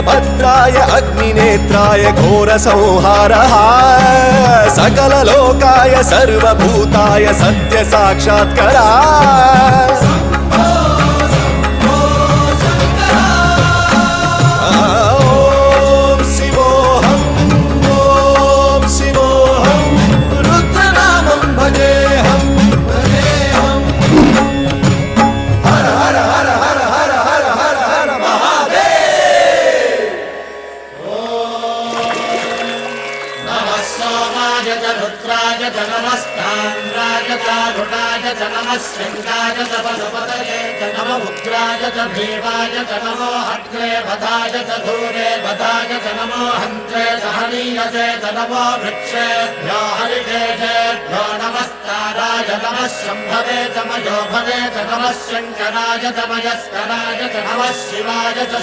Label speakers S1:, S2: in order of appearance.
S1: वीरभद्राय अग्निनेत्राय घोरसंहारः सकललोकाय सर्वभूताय सत्यसाक्षात्करा
S2: रुद्राय च नमस्ताम्राय च रुणाय च नमः शृङ्गाय च पशुपतये च नमः उग्राय च भीमाय च नमो अग्रे वधाय च धूरे वधाय च नमो हन्त्रे च हनीयसे च नमो वृक्षेभ्यो हरिकेशेभ्यो नमस्ताराय नमः शम्भवे च मयोभवे च नमः शङ्कराय च मयस्कराय च नमः शिवाय च